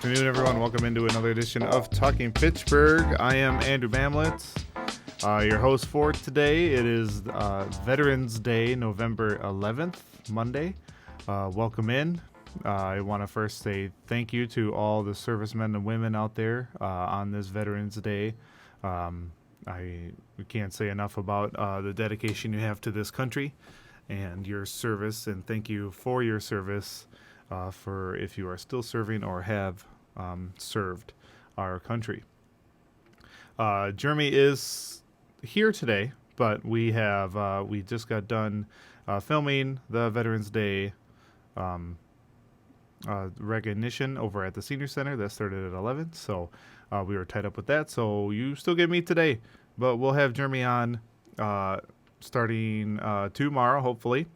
afternoon, everyone. Welcome into another edition of Talking Fitchburg. I am Andrew Bamlett, your host for today. It is Veterans Day, November 11th, Monday. Welcome in. I want to first say thank you to all the servicemen and women out there on this Veterans Day. We can't say enough about the dedication you have to this country and your service, and thank you for your service. For if you are still serving or have served our country. Jeremy is here today, but we just got done filming the Veterans Day recognition over at the Senior Center. That started at 11, so we were tied up with that. So you still get me today, but we'll have Jeremy on starting tomorrow, hopefully.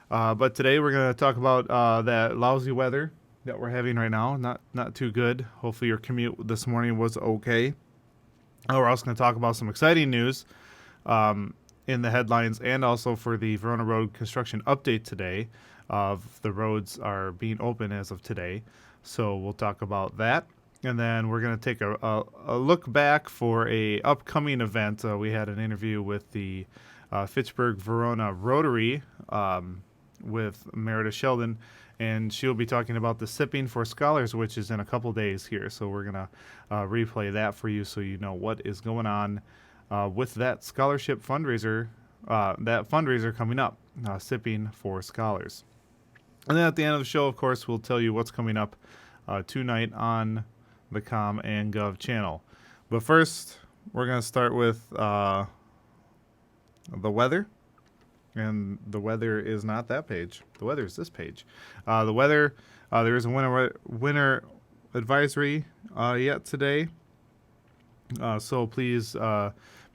But today we're going to talk about that lousy weather that we're having right now. Not too good. Hopefully your commute this morning was okay. We're also going to talk about some exciting news in the headlines, and also for the Verona Road construction update today. The roads are being open as of today, so we'll talk about that. And then we're going to take a look back for a upcoming event. We had an interview with the Fitchburg Verona Rotary with Meredith Sheldon, and she'll be talking about the Sipping for Scholars, which is in a couple days here. So we're going to replay that for you so you know what is going on with that scholarship fundraiser, that fundraiser coming up, Sipping for Scholars. And then at the end of the show, of course, we'll tell you what's coming up tonight on the Com and Gov channel. But first, we're going to start with the weather. And the weather is not that page. The weather is this page. The weather, there is a winter advisory yet today. So please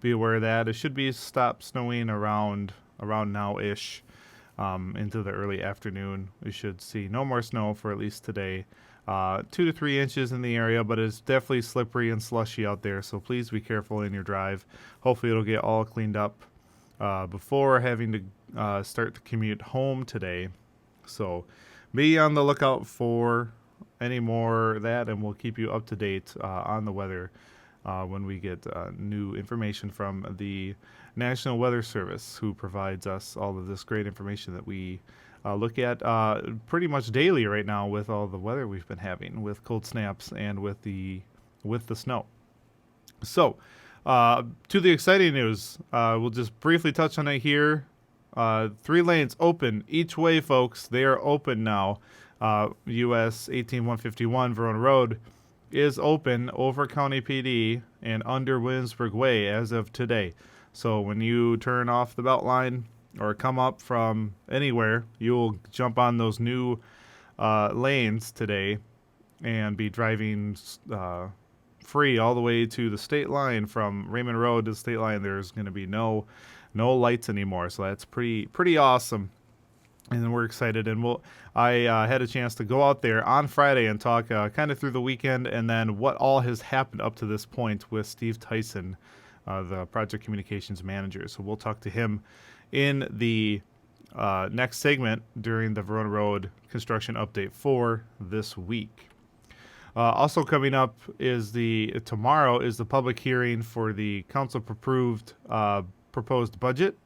be aware of that. It should be stop snowing around now-ish into the early afternoon. We should see no more snow for at least today. 2 to 3 inches in the area, but it's definitely slippery and slushy out there. So please be careful in your drive. Hopefully it'll get all cleaned up before having to start the commute home today. So be on the lookout for any more of that, and we'll keep you up to date on the weather when we get new information from the National Weather Service, who provides us all of this great information that we look at pretty much daily right now with all the weather we've been having, with cold snaps and with the snow. So to the exciting news, we'll just briefly touch on it here. 3 lanes open each way, folks. They are open now. US 18151 Veron Road is open over County PD and under Williamsburg Way as of today. So when you turn off the Beltline or come up from anywhere, you'll jump on those new lanes today and be driving free all the way to the state line. From Raymond Road to the state line, there's going to be no lights anymore, so that's pretty awesome, and we're excited. And I had a chance to go out there on Friday and talk kind of through the weekend, and then what all has happened up to this point with Steve Tyson, the project communications manager. So we'll talk to him in the next segment during the Verona Road construction update for this week. Also coming up is tomorrow is the public hearing for the council proposed budget.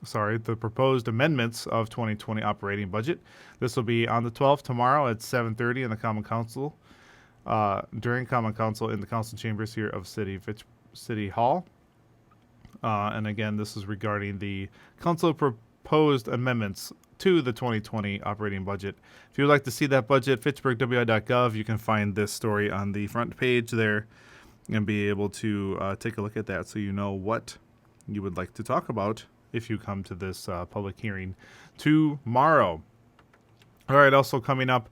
The proposed amendments of 2020 operating budget. This will be on the 12th tomorrow at 7:30 in the Common Council, during Common Council in the council chambers here of City Hall. And again, this is regarding the council proposed amendments to the 2020 operating budget. If you would like to see that budget, fitchburgwi.gov, you can find this story on the front page there and be able to take a look at that so you know what you would like to talk about if you come to this public hearing tomorrow. All right, also coming up,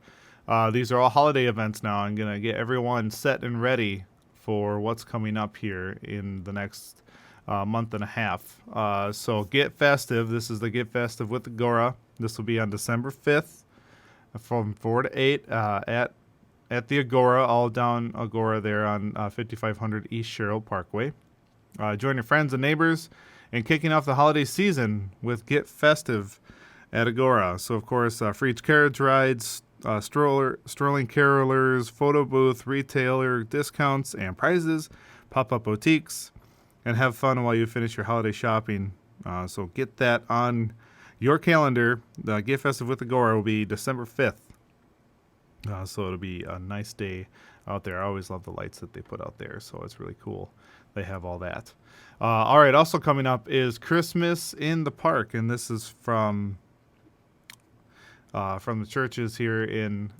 these are all holiday events now. I'm going to get everyone set and ready for what's coming up here in the next month and a half. So Get Festive. This is the Get Festive with Agora. This will be on December 5th from 4 to 8 at the Agora, all down Agora there on 5500 East Sherrill Parkway. Join your friends and neighbors in kicking off the holiday season with Get Festive at Agora. So, of course, free carriage rides, strolling carolers, photo booth, retailer discounts and prizes, pop-up boutiques, and have fun while you finish your holiday shopping. So get that on your calendar. The Get Festive with Agora will be December 5th. So it'll be a nice day out there. I always love the lights that they put out there, so it's really cool. They have all that. All right, also coming up is Christmas in the Park, and this is from the churches here in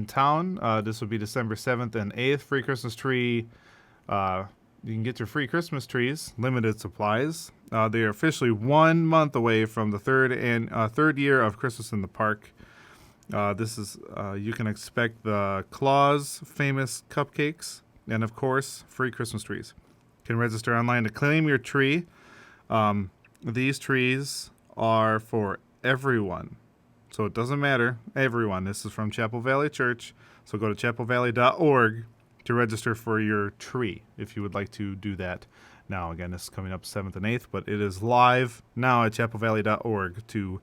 town. This will be December 7th and 8th. Free Christmas tree. You can get your free Christmas trees, limited supplies. They are officially 1 month away from the third year of Christmas in the Park. This is you can expect the Claus famous cupcakes and, of course, free Christmas trees. You can register online to claim your tree. These trees are for everyone, so it doesn't matter. Everyone. This is from Chapel Valley Church, so go to chapelvalley.org to register for your tree if you would like to do that now. Again, this is coming up 7th and 8th, but it is live now at chapelvalley.org to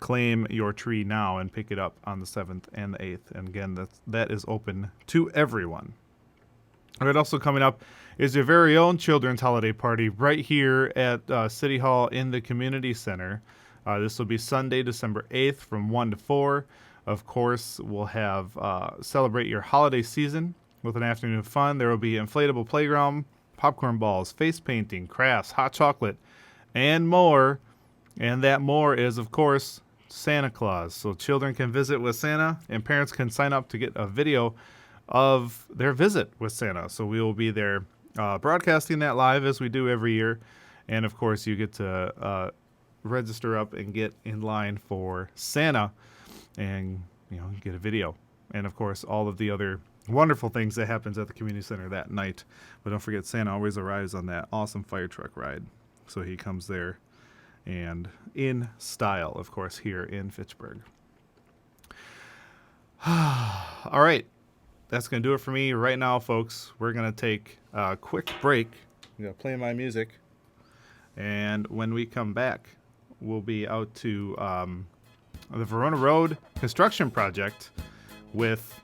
claim your tree now and pick it up on the 7th and the 8th. And again, that is open to everyone. All right, also coming up is your very own children's holiday party right here at City Hall in the Community Center. This will be Sunday, December 8th from 1 to 4. Of course, we'll have celebrate your holiday season with an afternoon of fun. There will be inflatable playground, popcorn balls, face painting, crafts, hot chocolate, and more. And that more is, of course, Santa Claus. So children can visit with Santa, and parents can sign up to get a video of their visit with Santa. So we will be there broadcasting that live as we do every year. And, of course, you get to register up and get in line for Santa and get a video, and of course all of the other wonderful things that happens at the community center that night. But don't forget, Santa always arrives on that awesome fire truck ride, so he comes there and in style, of course, here in Fitchburg. All right, that's gonna do it for me right now, folks. We're gonna take a quick break. I'm gonna play my music, and when we come back, we'll be out to the Verona Road construction project with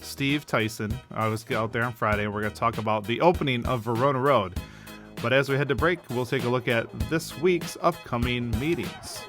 Steve Tyson. I was out there on Friday, and we're going to talk about the opening of Verona Road. But as we head to break, we'll take a look at this week's upcoming meetings.